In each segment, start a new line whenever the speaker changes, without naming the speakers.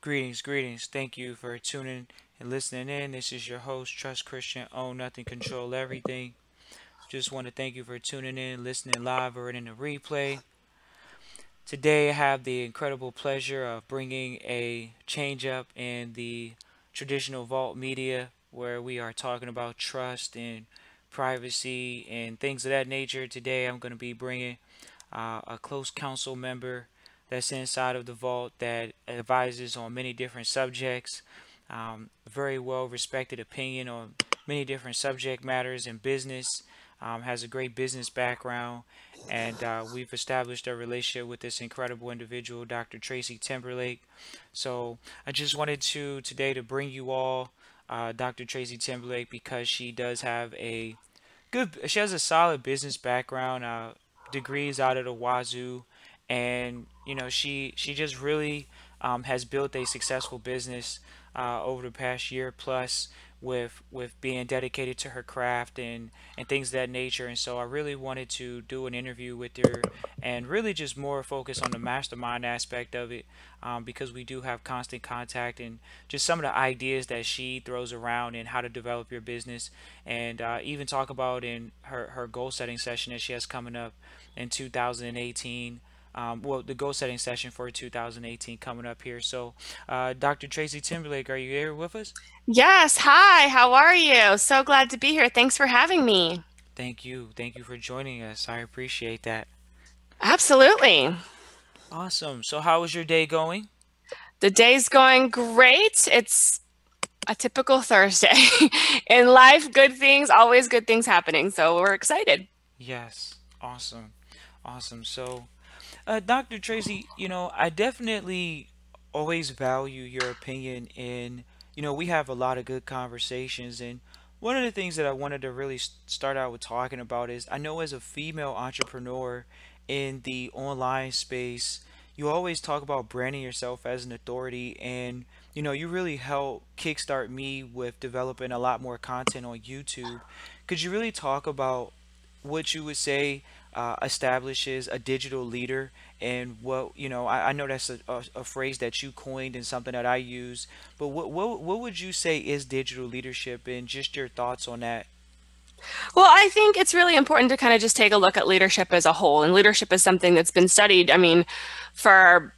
Greetings, greetings. Thank you for tuning and listening in. This is your host, Trust Christian, Own Nothing, Control Everything. Just want to thank you for tuning in, listening live or in the replay. Today, I have the incredible pleasure of bringing a change up in the traditional vault media where we are talking about trust and privacy and things of that nature. Today, I'm going to be bringing a close council member that's inside of the vault that advises on many different subjects. Very well respected opinion on many different subject matters in business. Has a great business background, and we've established a relationship with this incredible individual, Dr. Tracy Timberlake. So I just wanted to today to bring you all Dr. Tracy Timberlake because she does have a she has a solid business background, degrees out of the wazoo, and she just really has built a successful business over the past year plus with being dedicated to her craft and things of that nature. And so I really wanted to do an interview with her and really just more focus on the mastermind aspect of it, because we do have constant contact and just some of the ideas that she throws around and how to develop your business, and even talk about in her goal setting session that she has coming up in 2018. Well, the goal setting session for 2018 coming up here. So, Dr. Tracy Timberlake, are you here with us?
Yes, hi, how are you? So glad to be here. Thanks for having me.
Thank you. Thank you for joining us. I appreciate that.
Absolutely.
Awesome. So, how was your day going?
The day's going great. It's a typical Thursday. In life, good things, always good things happening. So we're excited.
Yes. Awesome. Awesome. So, Dr. Tracy, I definitely always value your opinion in, we have a lot of good conversations. And one of the things that I wanted to really start out with talking about is I know as a female entrepreneur in the online space, you always talk about branding yourself as an authority. And, you really help kickstart me with developing a lot more content on YouTube. Could you really talk about what you would say establishes a digital leader, and what I know that's a phrase that you coined and something that I use, but what would you say is digital leadership, and just your thoughts on that?
Well, I think it's really important to kind of just take a look at leadership as a whole. And leadership is something that's been studied, for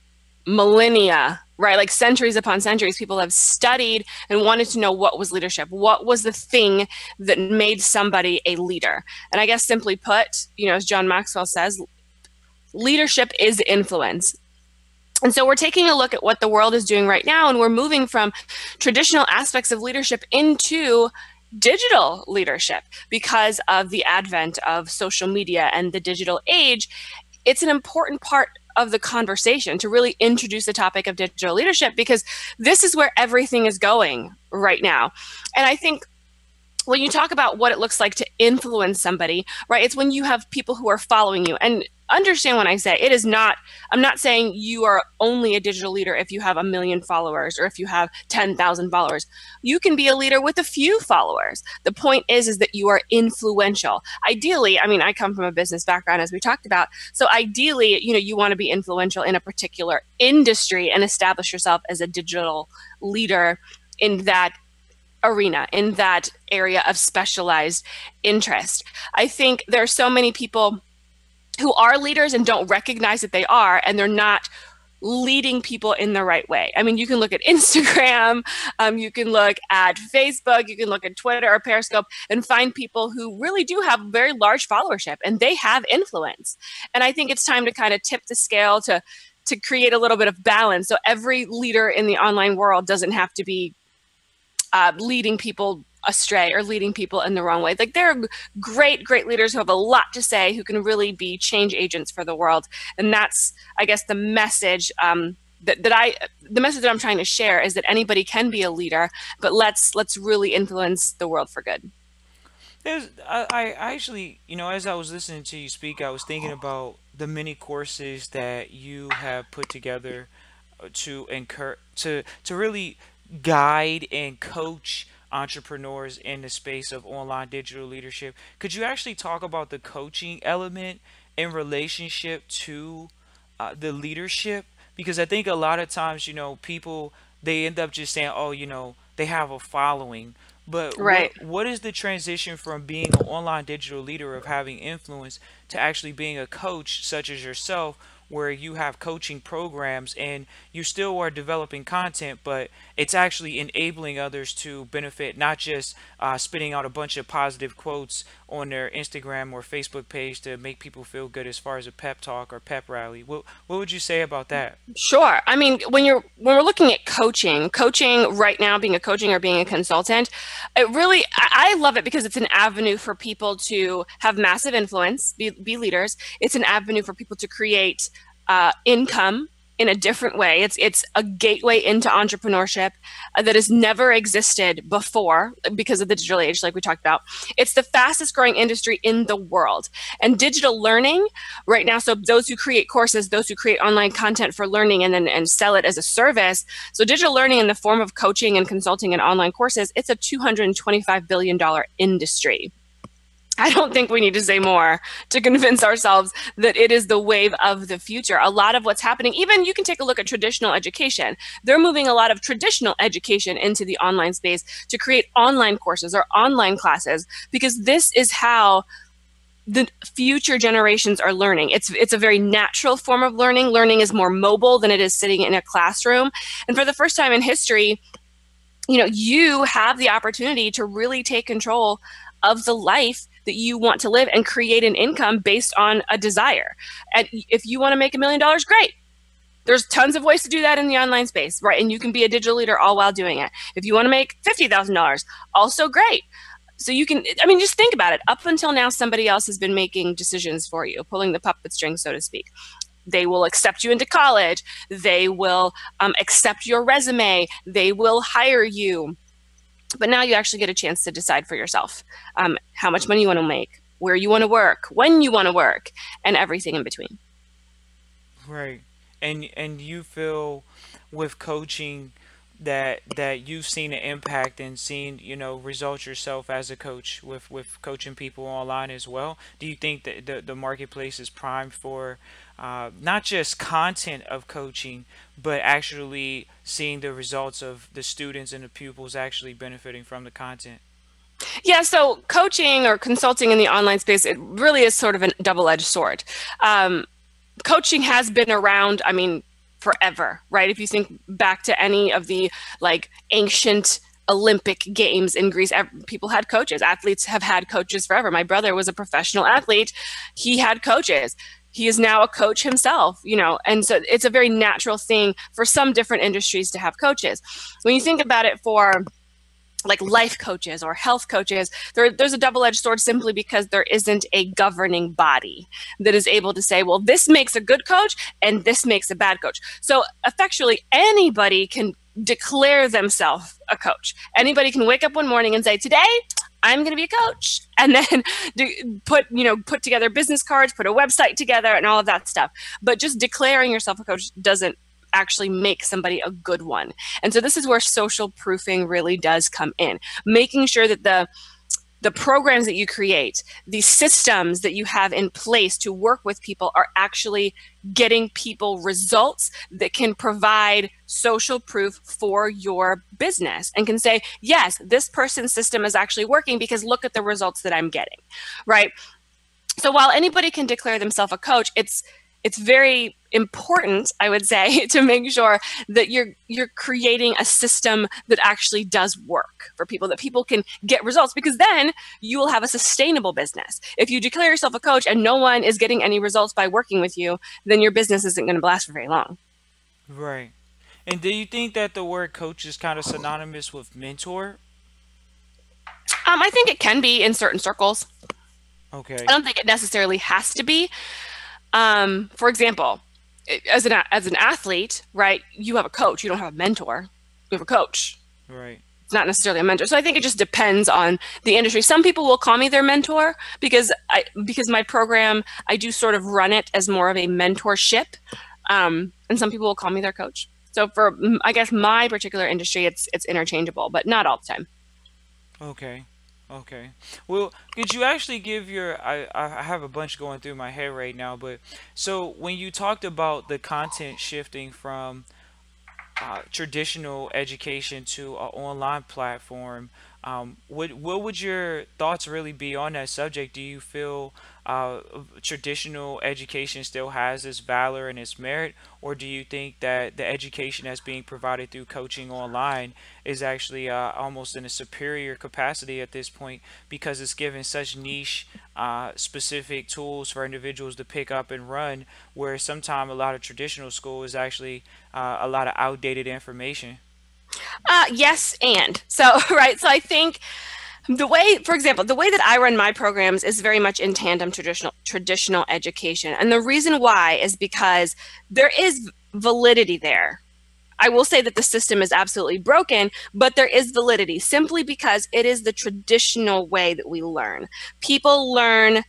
millennia, right? Like centuries upon centuries, people have studied and wanted to know what was leadership. What was the thing that made somebody a leader? And I guess simply put, as John Maxwell says, leadership is influence. And so we're taking a look at what the world is doing right now, and we're moving from traditional aspects of leadership into digital leadership because of the advent of social media and the digital age. It's an important part of the conversation to really introduce the topic of digital leadership because this is where everything is going right now. And I think when you talk about what it looks like to influence somebody, right, it's when you have people who are following you. And understand when I say it is not, I'm not saying you are only a digital leader if you have 1 million followers or if you have 10,000 followers. You can be a leader with a few followers. The point is that you are influential. Ideally, I come from a business background, as we talked about. So ideally, you want to be influential in a particular industry and establish yourself as a digital leader in that arena, in that area of specialized interest. I think there are so many people who are leaders and don't recognize that they are, and they're not leading people in the right way. You can look at Instagram, you can look at Facebook, you can look at Twitter or Periscope and find people who really do have very large followership and they have influence. And I think it's time to kind of tip the scale to create a little bit of balance. So every leader in the online world doesn't have to be leading people astray or leading people in the wrong way. Like there are great leaders who have a lot to say, who can really be change agents for the world. And that's, I guess, the message the message that I'm trying to share is that anybody can be a leader, but let's really influence the world for good.
I actually, as I was listening to you speak, I was thinking about the many courses that you have put together to encourage to really guide and coach entrepreneurs in the space of online digital leadership. Could you actually talk about the coaching element in relationship to the leadership? Because I think a lot of times, people they end up just saying, oh, they have a following. But
Right.
what is the transition from being an online digital leader of having influence to actually being a coach such as yourself, where you have coaching programs and you still are developing content, but it's actually enabling others to benefit, not just spitting out a bunch of positive quotes on their Instagram or Facebook page to make people feel good as far as a pep talk or pep rally. What would you say about that?
Sure. I mean, when we're looking at coaching right now, being a coaching or being a consultant, it really I love it because it's an avenue for people to have massive influence, be leaders. It's an avenue for people to create income in a different way. It's a gateway into entrepreneurship that has never existed before because of the digital age, like we talked about. It's the fastest growing industry in the world, and digital learning right now. So those who create courses, those who create online content for learning, and sell it as a service. So digital learning in the form of coaching and consulting and online courses, it's a $225 billion industry. I don't think we need to say more to convince ourselves that it is the wave of the future. A lot of what's happening, even you can take a look at traditional education. They're moving a lot of traditional education into the online space to create online courses or online classes, because this is how the future generations are learning. It's a very natural form of learning. Learning is more mobile than it is sitting in a classroom. And for the first time in history, you have the opportunity to really take control of the life that you want to live and create an income based on a desire. And if you want to make $1 million, great. There's tons of ways to do that in the online space, right? And you can be a digital leader all while doing it. If you want to make $50,000, also great. So you can, I mean, just think about it. Up until now, somebody else has been making decisions for you, pulling the puppet string, so to speak. They will accept you into college. They will accept your resume. They will hire you. But now you actually get a chance to decide for yourself how much money you want to make, where you want to work, when you want to work, and everything in between.
Right. And you feel with coaching that you've seen an impact and seen, results yourself as a coach with coaching people online as well. Do you think that the marketplace is primed for not just content of coaching, but actually seeing the results of the students and the pupils actually benefiting from the content?
Yeah, so coaching or consulting in the online space, it really is sort of a double-edged sword. Um, Coaching has been around, I mean, forever, right? If you think back to any of the like ancient Olympic games in Greece, people had coaches. Athletes have had coaches forever. My brother was a professional athlete. He had coaches. He is now a coach himself, and so it's a very natural thing for some different industries to have coaches. When you think about it for like life coaches or health coaches, there's a double-edged sword simply because there isn't a governing body that is able to say, well, this makes a good coach and this makes a bad coach. So effectually, anybody can declare themselves a coach. Anybody can wake up one morning and say, today, I'm going to be a coach, and then put together business cards, put a website together, and all of that stuff. But just declaring yourself a coach doesn't actually make somebody a good one. And so this is where social proofing really does come in, making sure that the programs that you create, the systems that you have in place to work with people are actually getting people results that can provide social proof for your business and can say, yes, this person's system is actually working because look at the results that I'm getting, right? So while anybody can declare themselves a coach, it's very important, I would say, to make sure that you're creating a system that actually does work for people, that people can get results, because then you will have a sustainable business. If you declare yourself a coach and no one is getting any results by working with you, then your business isn't going to last for very long.
Right. And do you think that the word coach is kind of synonymous with mentor?
I think it can be in certain circles. I
Okay.
don't think it necessarily has to be. For example, as an athlete, right? You have a coach. You don't have a mentor. You have a coach.
Right.
It's not necessarily a mentor. So I think it just depends on the industry. Some people will call me their mentor because my program, I do sort of run it as more of a mentorship, and some people will call me their coach. So for I guess my particular industry, it's interchangeable, but not all the time.
Okay. Okay. Well, could you actually give your I have a bunch going through my head right now, but so when you talked about the content shifting from traditional education to an online platform. What would your thoughts really be on that subject? Do you feel traditional education still has its valor and its merit, or do you think that the education that's being provided through coaching online is actually almost in a superior capacity at this point because it's given such niche, specific tools for individuals to pick up and run, where sometimes a lot of traditional school is actually a lot of outdated information?
Yes, and so right. So I think the way, for example, the way that I run my programs is very much in tandem traditional education, and the reason why is because there is validity there. I will say that the system is absolutely broken, but there is validity simply because it is the traditional way that we learn. People learn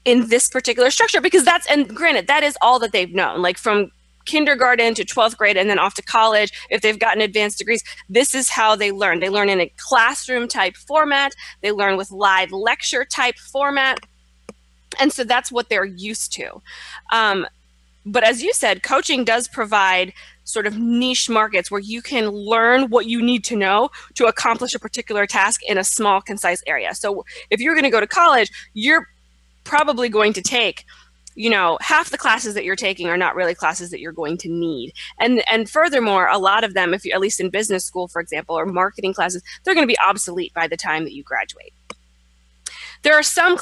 in this particular structure because that's, and granted, that is all that they've known, like from kindergarten to 12th grade and then off to college. If they've gotten advanced degrees, this is how they learn. They learn in a classroom type format. They learn with live lecture type format. And so that's what they're used to. But as you said, coaching does provide sort of niche markets where you can learn what you need to know to accomplish a particular task in a small, concise area. So if you're going to go to college, you're probably going to take, you know, half the classes that you're taking are not really classes that you're going to need. And furthermore, a lot of them, if you, at least in business school, for example, or marketing classes, they're going to be obsolete by the time that you graduate. There are some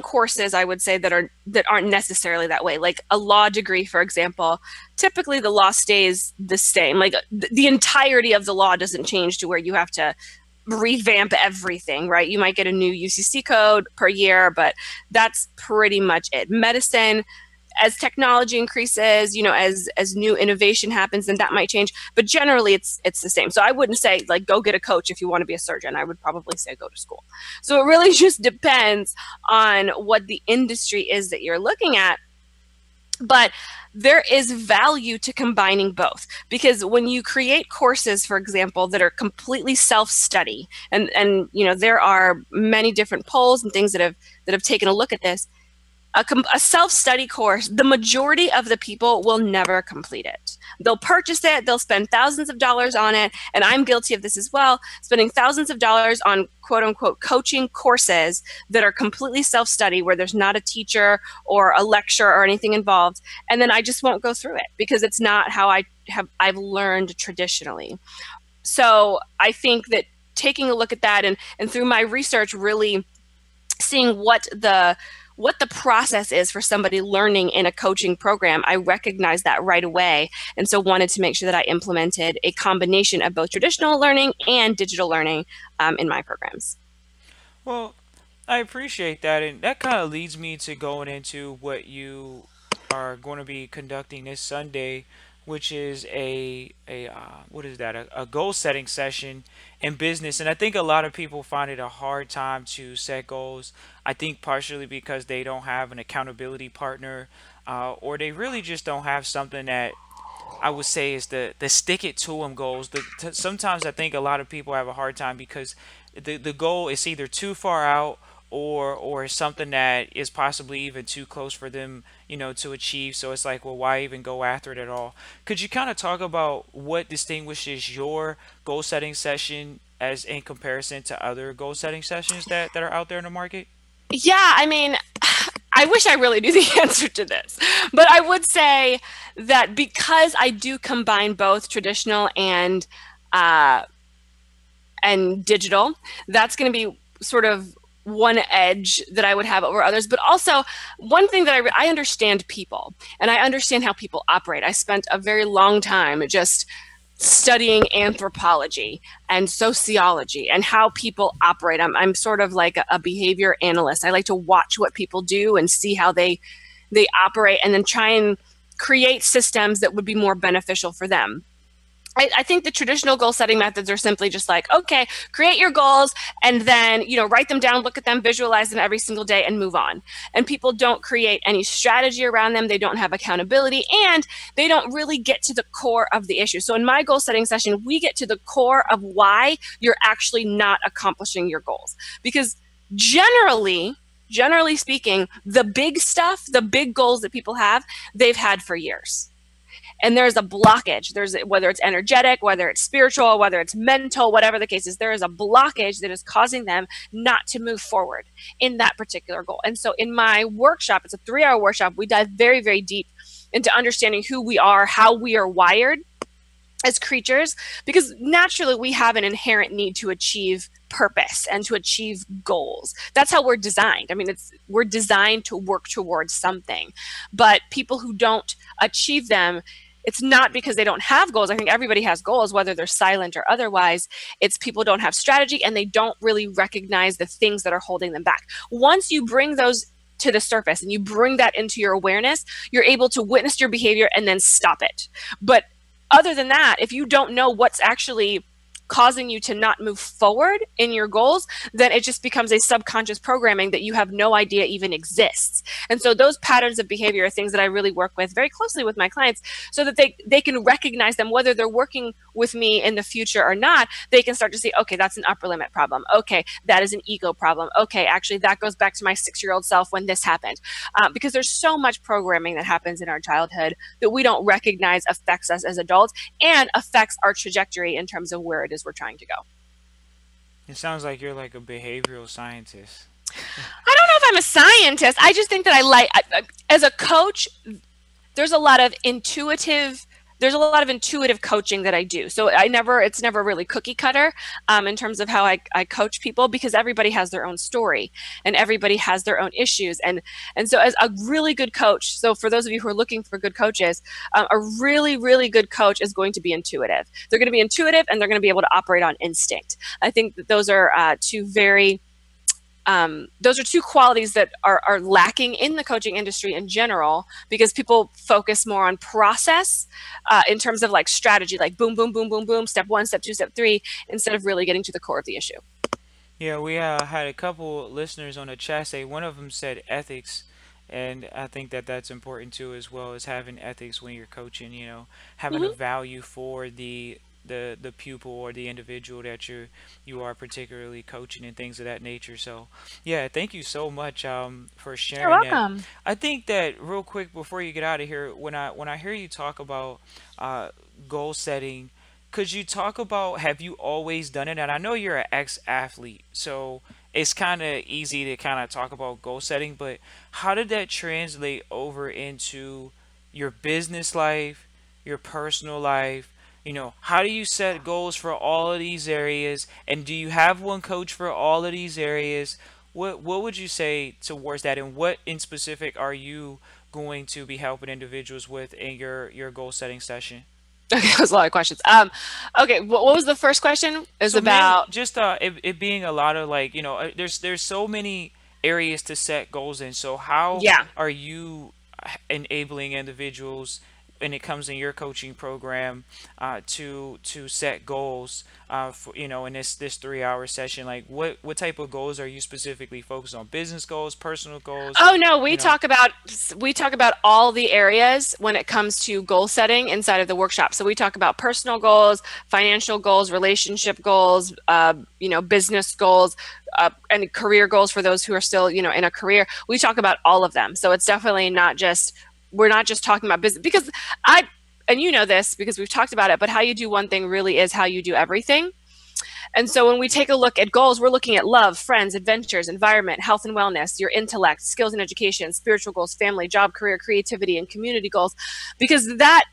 courses I would say that aren't necessarily that way. Like a law degree, for example, typically the law stays the same. Like the entirety of the law doesn't change to where you have to revamp everything, right? You might get a new UCC code per year, but that's pretty much it. Medicine, as technology increases, you know, as new innovation happens, then that might change. But generally, it's the same. So I wouldn't say like go get a coach if you want to be a surgeon. I would probably say go to school. So it really just depends on what the industry is that you're looking at. But there is value to combining both, because when you create courses, for example, that are completely self-study, and you know there are many different polls and things that have taken a look at this. A self-study course, the majority of the people will never complete it. They'll purchase it, they'll spend thousands of dollars on it, and I'm guilty of this as well, spending thousands of dollars on quote-unquote coaching courses that are completely self-study, where there's not a teacher or a lecture or anything involved, and then I just won't go through it because it's not how I've learned traditionally. So I think that taking a look at that and through my research, really seeing what the process is for somebody learning in a coaching program, I recognized that right away. And so wanted to make sure that I implemented a combination of both traditional learning and digital learning in my programs.
Well, I appreciate that, and that kind of leads me to going into what you are going to be conducting this Sunday, which is a what is that? A goal setting session in business. And I think a lot of people find it a hard time to set goals. I think partially because they don't have an accountability partner, or they really just don't have something that I would say is the stick it to them goals. Sometimes I think a lot of people have a hard time because the goal is either too far out, or something that is possibly even too close for them, you know, to achieve. So it's like, well, why even go after it at all? Could you kind of talk about what distinguishes your goal setting session as in comparison to other goal setting sessions that are out there in the market?
Yeah, I mean, I wish I really knew the answer to this, but I would say that because I do combine both traditional uh, and digital, that's going to be sort of one edge that I would have over others. But also, one thing that I understand people, and I understand how people operate. I spent a very long time just studying anthropology and sociology and how people operate. I'm sort of like a behavior analyst. I like to watch what people do and see how they operate, and then try and create systems that would be more beneficial for them. I think the traditional goal setting methods are simply just like, okay, create your goals and then, you know, write them down, look at them, visualize them every single day and move on. And people don't create any strategy around them. They don't have accountability, and they don't really get to the core of the issue. So in my goal setting session, we get to the core of why you're actually not accomplishing your goals. Because generally speaking, the big stuff, the big goals that people have, they've had for years. and there's a blockage. There's, whether it's energetic, whether it's spiritual, whether it's mental, whatever the case is, there is a blockage that is causing them not to move forward in that particular goal. And so in my workshop, it's a 3-hour workshop, we dive very, very deep into understanding who we are, how we are wired as creatures, because naturally we have an inherent need to achieve purpose and to achieve goals. That's how we're designed. I mean, we're designed to work towards something. But people who don't achieve them, it's not because they don't have goals. I think everybody has goals, whether they're silent or otherwise. It's people don't have strategy and they don't really recognize the things that are holding them back. Once you bring those to the surface and you bring that into your awareness, you're able to witness your behavior and then stop it. But other than that, if you don't know what's actually causing you to not move forward in your goals, then it just becomes a subconscious programming that you have no idea even exists. And so those patterns of behavior are things that I really work with very closely with my clients, so that they can recognize them, whether they're working with me in the future or not. They can start to see, okay, that's an upper limit problem. Okay, that is an ego problem. Okay, actually that goes back to my 6-year-old self when this happened. Because there's so much programming that happens in our childhood that we don't recognize affects us as adults and affects our trajectory in terms of where it is we're trying to go.
It sounds like you're like a behavioral scientist.
I don't know if I'm a scientist. I just think that as a coach, there's a lot of intuitive coaching that I do. So it's never really cookie cutter in terms of how I coach people, because everybody has their own story and everybody has their own issues. And so as a really good coach, so for those of you who are looking for good coaches, a really, really good coach is going to be intuitive. They're going to be intuitive and they're going to be able to operate on instinct. I think that those are two qualities that are lacking in the coaching industry in general, because people focus more on process in terms of like strategy, like boom, boom, boom, boom, boom, step 1, step 2, step 3, instead of really getting to the core of the issue.
Yeah, we had a couple listeners on the chat say one of them said ethics, and I think that that's important too, as well as having ethics when you're coaching. Having a
Mm-hmm.
value for the pupil or the individual that you are particularly coaching and things of that nature. So, yeah, thank you so much for
You're
sharing that.
welcome.
I think that real quick before you get out of here, when I hear you talk about uh, goal setting, could you talk about, have you always done it? And I know you're an ex-athlete, so it's kind of easy to kind of talk about goal setting, but how did that translate over into your business life, your personal life? How do you set goals for all of these areas? And do you have one coach for all of these areas? What would you say towards that? And what in specific are you going to be helping individuals with in your goal setting session?
Okay, that was a lot of questions. Okay, what was the first question? Is
So mainly
about
just it being a lot of like, there's so many areas to set goals in. So how
yeah.
are you enabling individuals when it comes in your coaching program to set goals for, in this 3-hour session? Like what type of goals are you specifically focused on? Business goals, personal goals,
Oh no,
you know?
we talk about all the areas when it comes to goal setting inside of the workshop. So we talk about personal goals, financial goals, relationship goals, business goals, and career goals for those who are still, in a career. We talk about all of them. So it's definitely not just we're not just talking about business, because and you know this because we've talked about it, but how you do one thing really is how you do everything. And so when we take a look at goals, we're looking at love, friends, adventures, environment, health and wellness, your intellect, skills and education, spiritual goals, family, job, career, creativity, and community goals, because that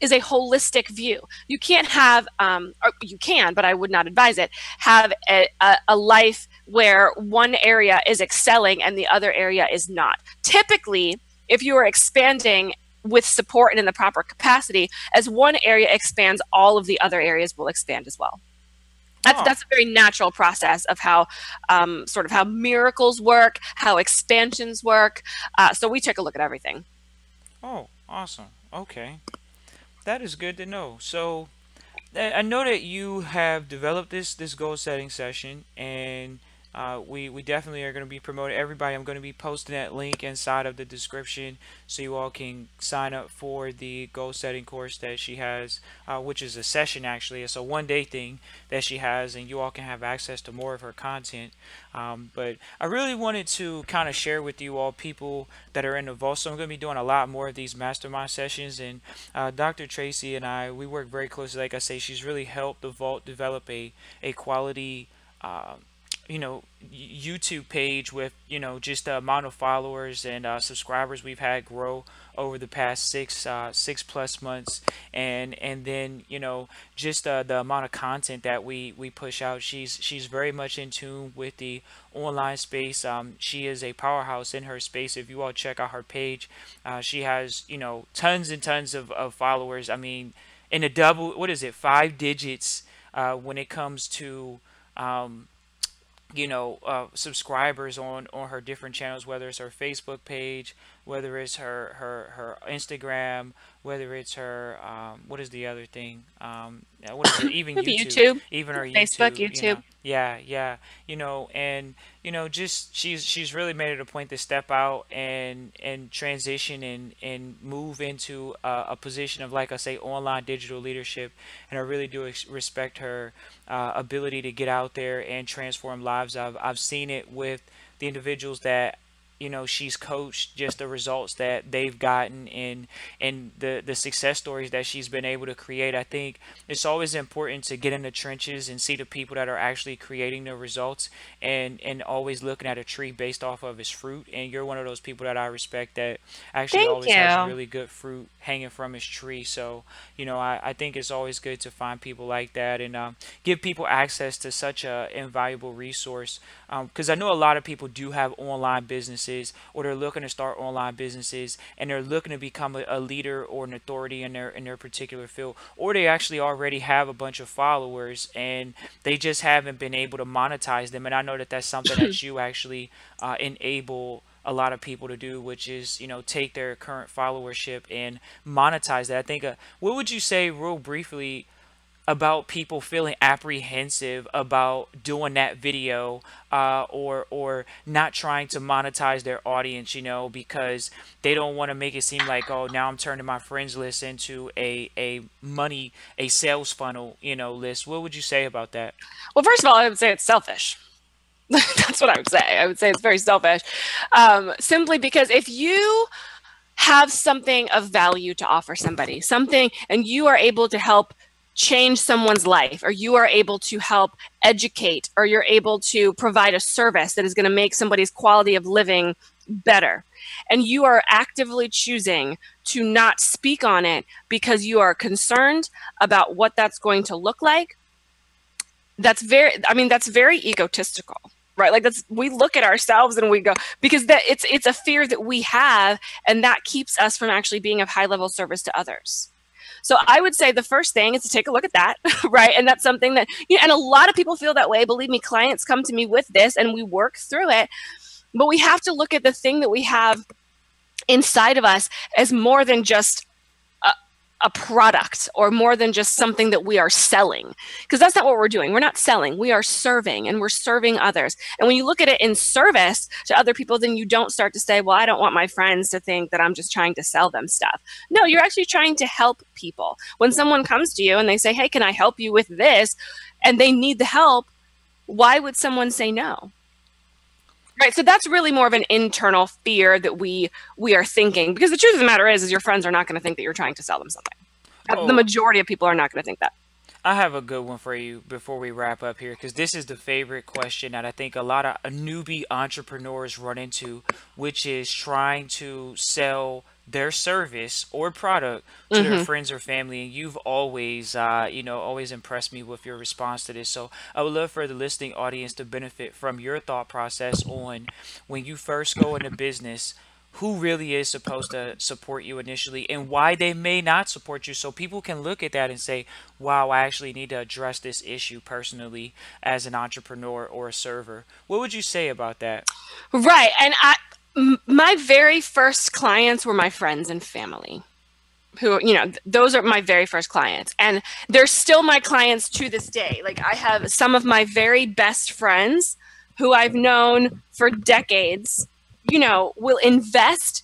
is a holistic view. You can't have, or you can, but I would not advise it, have a life where one area is excelling and the other area is not. Typically, if you are expanding with support and in the proper capacity, as one area expands, all of the other areas will expand as well.
Oh,
That's a very natural process of how sort of how miracles work, how expansions work. So we take a look at everything.
oh, awesome. Okay. That is good to know. So, I know that you have developed this goal setting session, and We definitely are going to be promoting everybody. I'm going to be posting that link inside of the description so you all can sign up for the goal setting course that she has, which is a session actually. It's a 1 day thing that she has, and you all can have access to more of her content. But I really wanted to kind of share with you all people that are in the vault. So I'm going to be doing a lot more of these mastermind sessions, and Dr. Tracy and I, we work very closely. Like I say, she's really helped the vault develop a quality. Uh, YouTube page with just the amount of followers and subscribers we've had grow over the past 6+ months, and then just the amount of content that we push out. She's very much in tune with the online space. She is a powerhouse in her space. If you all check out her page, she has tons and tons of followers. I mean, in a double, what is it, 5 digits when it comes to um, subscribers on her different channels, whether it's her Facebook page, whether it's her Instagram, whether it's her what is the other thing? What is it? Even
Maybe
YouTube,
YouTube,
even her
Facebook,
YouTube.
YouTube.
Yeah, yeah. And just she's really made it a point to step out and transition and move into a position of, like I say, online digital leadership. And I really do respect her ability to get out there and transform lives. I've seen it with the individuals that she's coached, just the results that they've gotten, and the success stories that she's been able to create. I think it's always important to get in the trenches and see the people that are actually creating the results, and always looking at a tree based off of its fruit. And you're one of those people that I respect that actually
Thank
always has
you.
really good fruit hanging from his tree. So I think it's always good to find people like that, and give people access to such a invaluable resource, because I know a lot of people do have online businesses, or they're looking to start online businesses, and they're looking to become a leader or an authority in their particular field, or they actually already have a bunch of followers and they just haven't been able to monetize them. And I know that that's something that you actually enable a lot of people to do, which is take their current followership and monetize that. I think what would you say real briefly about people feeling apprehensive about doing that video, or not trying to monetize their audience, because they don't want to make it seem like, oh, now I'm turning my friends list into a sales funnel, list. What would you say about that?
Well, first of all, I would say it's selfish. That's what I would say. I would say it's very selfish. Simply because if you have something of value to offer somebody, something, and you are able to help change someone's life, or you are able to help educate, or you're able to provide a service that is going to make somebody's quality of living better, and you are actively choosing to not speak on it because you are concerned about what that's going to look like, that's very egotistical, right? Like, we look at ourselves and we go, because that it's a fear that we have, and that keeps us from actually being of high level service to others. So I would say the first thing is to take a look at that, right? And that's something that, and a lot of people feel that way. Believe me, clients come to me with this and we work through it. But we have to look at the thing that we have inside of us as more than just a product, or more than just something that we are selling, because that's not what we're doing. We're not selling, we are serving, and we're serving others. And when you look at it in service to other people, then you don't start to say, well, I don't want my friends to think that I'm just trying to sell them stuff. No, you're actually trying to help people. When someone comes to you and they say, hey, can I help you with this, and they need the help, why would someone say no? Right. So that's really more of an internal fear that we are thinking, because the truth of the matter is your friends are not going to think that you're trying to sell them something. The
Oh,
majority of people are not going to think that.
I have a good one for you before we wrap up here, because this is the favorite question that I think a lot of newbie entrepreneurs run into, which is trying to sell their service or product to their
Hmm.
friends or family. And you've always, always impressed me with your response to this. So I would love for the listening audience to benefit from your thought process on, when you first go into business, who really is supposed to support you initially, and why they may not support you, so people can look at that and say, wow, I actually need to address this issue personally as an entrepreneur or a server. What would you say about that?
Right. And my very first clients were my friends and family, who, those are my very first clients. And they're still my clients to this day. Like, I have some of my very best friends who I've known for decades, will invest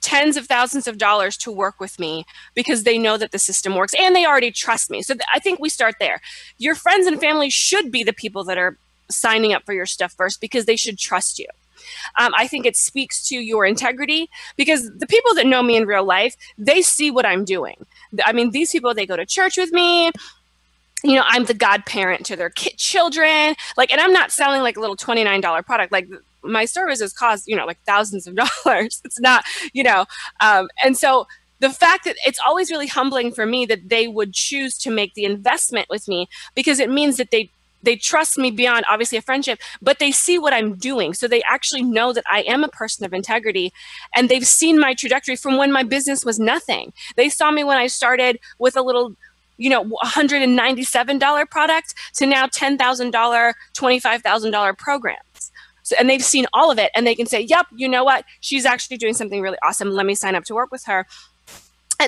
tens of thousands of dollars to work with me because they know that the system works and they already trust me. So I think we start there. Your friends and family should be the people that are signing up for your stuff first because they should trust you. I think it speaks to your integrity because the people that know me in real life, they see what I'm doing. I mean, these people, they go to church with me. I'm the godparent to their children. And I'm not selling like a little $29 product. Like my services cost, like thousands of dollars. It's not, and so the fact that it's always really humbling for me that they would choose to make the investment with me because it means that they trust me beyond obviously a friendship, but they see what I'm doing. So they actually know that I am a person of integrity and they've seen my trajectory from when my business was nothing. They saw me when I started with a little, $197 product to now $10,000, $25,000 programs. So, and they've seen all of it and they can say, yep, you know what? She's actually doing something really awesome. Let me sign up to work with her.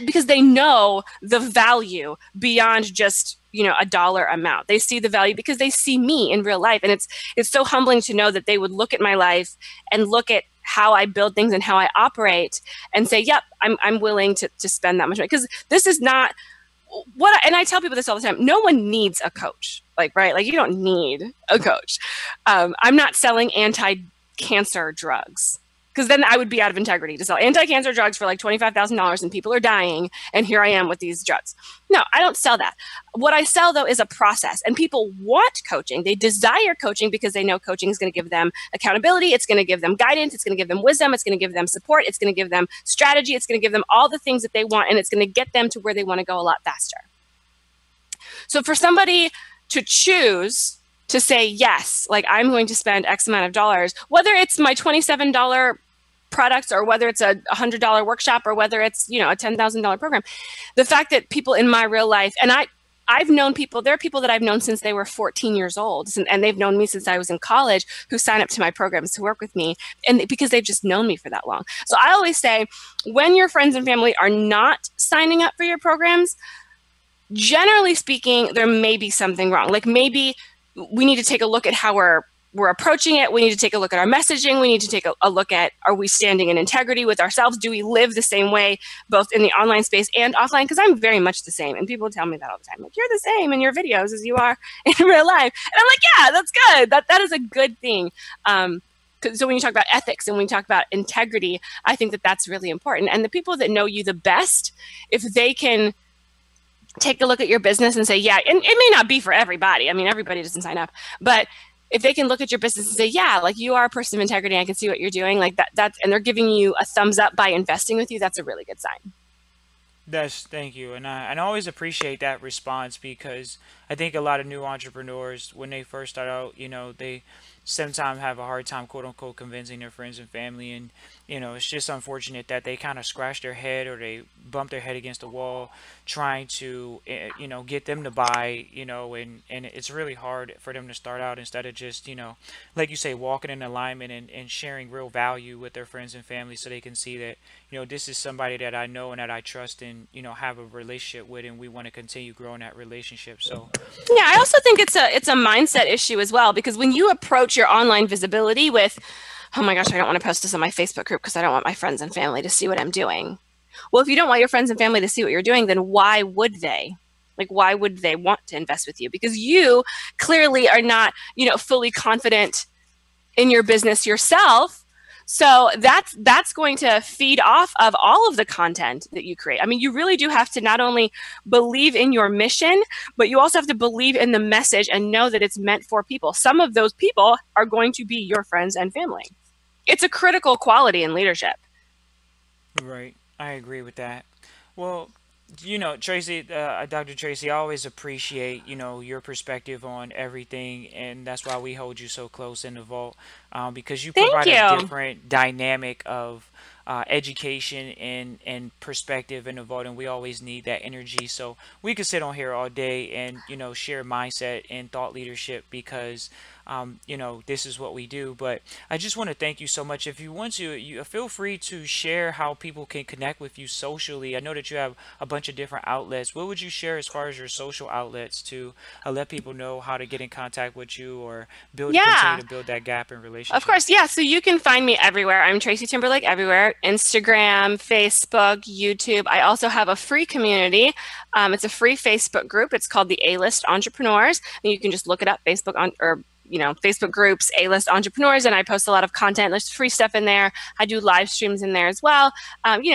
Because they know the value beyond just a dollar amount. They see the value because they see me in real life, and it's so humbling to know that they would look at my life and look at how I build things and how I operate and say, "Yep, I'm willing to spend that much money." Because this is not and I tell people this all the time. No one needs a coach, right? You don't need a coach. I'm not selling anti-cancer drugs. Because then I would be out of integrity to sell anti-cancer drugs for like $25,000 and people are dying. And here I am with these drugs. No, I don't sell that. What I sell, though, is a process. And people want coaching. They desire coaching because they know coaching is going to give them accountability. It's going to give them guidance. It's going to give them wisdom. It's going to give them support. It's going to give them strategy. It's going to give them all the things that they want. And it's going to get them to where they want to go a lot faster. So for somebody to choose to say, yes, I'm going to spend X amount of dollars, whether it's my $27 products or whether it's a $100 workshop or whether it's, a $10,000 program, the fact that people in my real life, and I've known people, there are people that I've known since they were 14 years old and they've known me since I was in college who sign up to my programs to work with me and because they've just known me for that long. So I always say when your friends and family are not signing up for your programs, generally speaking, there may be something wrong. Maybe we need to take a look at how we're approaching it. We need to take a look at our messaging. We need to take a look at, are we standing in integrity with ourselves? Do we live the same way, both in the online space and offline? Because I'm very much the same. And people tell me that all the time. You're the same in your videos as you are in real life. And I'm like, yeah, that's good. That is a good thing. So when you talk about ethics and when you talk about integrity, I think that that's really important. And the people that know you the best, if they can take a look at your business and say, yeah, and it may not be for everybody. I mean, everybody doesn't sign up, but if they can look at your business and say, yeah, you are a person of integrity, I can see what you're doing, that's, and they're giving you a thumbs up by investing with you, that's a really good sign.
Thank you, and I always appreciate that response because I think a lot of new entrepreneurs, when they first start out, they sometimes have a hard time, quote unquote, convincing their friends and family, and it's just unfortunate that they kind of scratch their head or they bump their head against the wall trying to, get them to buy, and it's really hard for them to start out instead of just, like you say, walking in alignment and sharing real value with their friends and family so they can see that, this is somebody that I know and that I trust and, have a relationship with, and we want to continue growing that relationship. So
yeah, I also think it's a mindset issue as well, because when you approach your online visibility with, oh my gosh, I don't want to post this on my Facebook group because I don't want my friends and family to see what I'm doing. Well, if you don't want your friends and family to see what you're doing, then why would they? Why would they want to invest with you? Because you clearly are not, fully confident in your business yourself. So that's going to feed off of all of the content that you create. I mean, you really do have to not only believe in your mission, but you also have to believe in the message and know that it's meant for people. Some of those people are going to be your friends and family. It's a critical quality in leadership.
right, I agree with that. Well, Tracy, Dr. Tracy, I always appreciate, your perspective on everything, and that's why we hold you so close in the vault, because you
Thank
provide a
you.
different dynamic of education and perspective in the vault, and we always need that energy. So we could sit on here all day and, share mindset and thought leadership because this is what we do. But I just want to thank you so much. If you want to, you feel free to share how people can connect with you socially. I know that you have a bunch of different outlets. What would you share as far as your social outlets to let people know how to get in contact with you or continue
Yeah.
to build that gap in
Of
relationship?
course, yeah. So you can find me everywhere. I'm Tracy Timberlake everywhere: Instagram, Facebook, YouTube. I also have a free community. It's a free Facebook group. It's called the A-List Entrepreneurs. And you can just look it up, Facebook on or Facebook groups, A-List Entrepreneurs, and I post a lot of content. There's free stuff in there. I do live streams in there as well.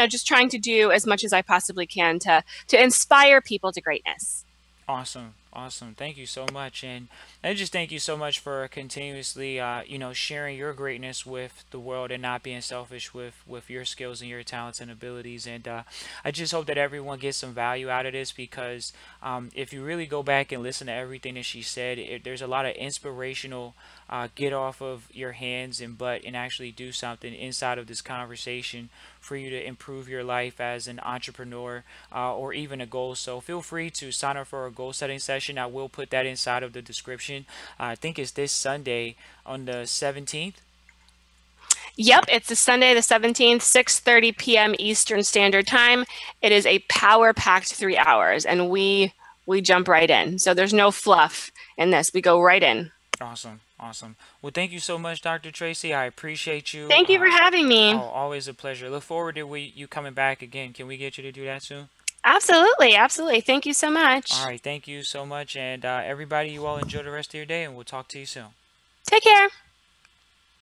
Just trying to do as much as I possibly can to inspire people to greatness.
Awesome. Awesome. Thank you so much. And I just thank you so much for continuously, sharing your greatness with the world and not being selfish with your skills and your talents and abilities. And I just hope that everyone gets some value out of this because if you really go back and listen to everything that she said, there's a lot of inspirational get off of your hands and butt and actually do something inside of this conversation for you to improve your life as an entrepreneur or even a goal. So feel free to sign up for a goal setting session. I will put that inside of the description. I think it's this Sunday on the 17th.
Yep, it's a Sunday the 17th, 6:30 p.m. Eastern Standard Time. It is a power-packed 3 hours and we jump right in. So there's no fluff in this. We go right in.
Awesome. Awesome. Well, thank you so much, Dr. Tracy. I appreciate you.
Thank you for having
Oh,
me.
always a pleasure. Look forward to you coming back again. Can we get you to do that soon?
Absolutely, absolutely. Thank you so
All
much.
right. Thank you so much. And everybody, you all enjoy the rest of your day, and we'll talk to you soon.
Take care.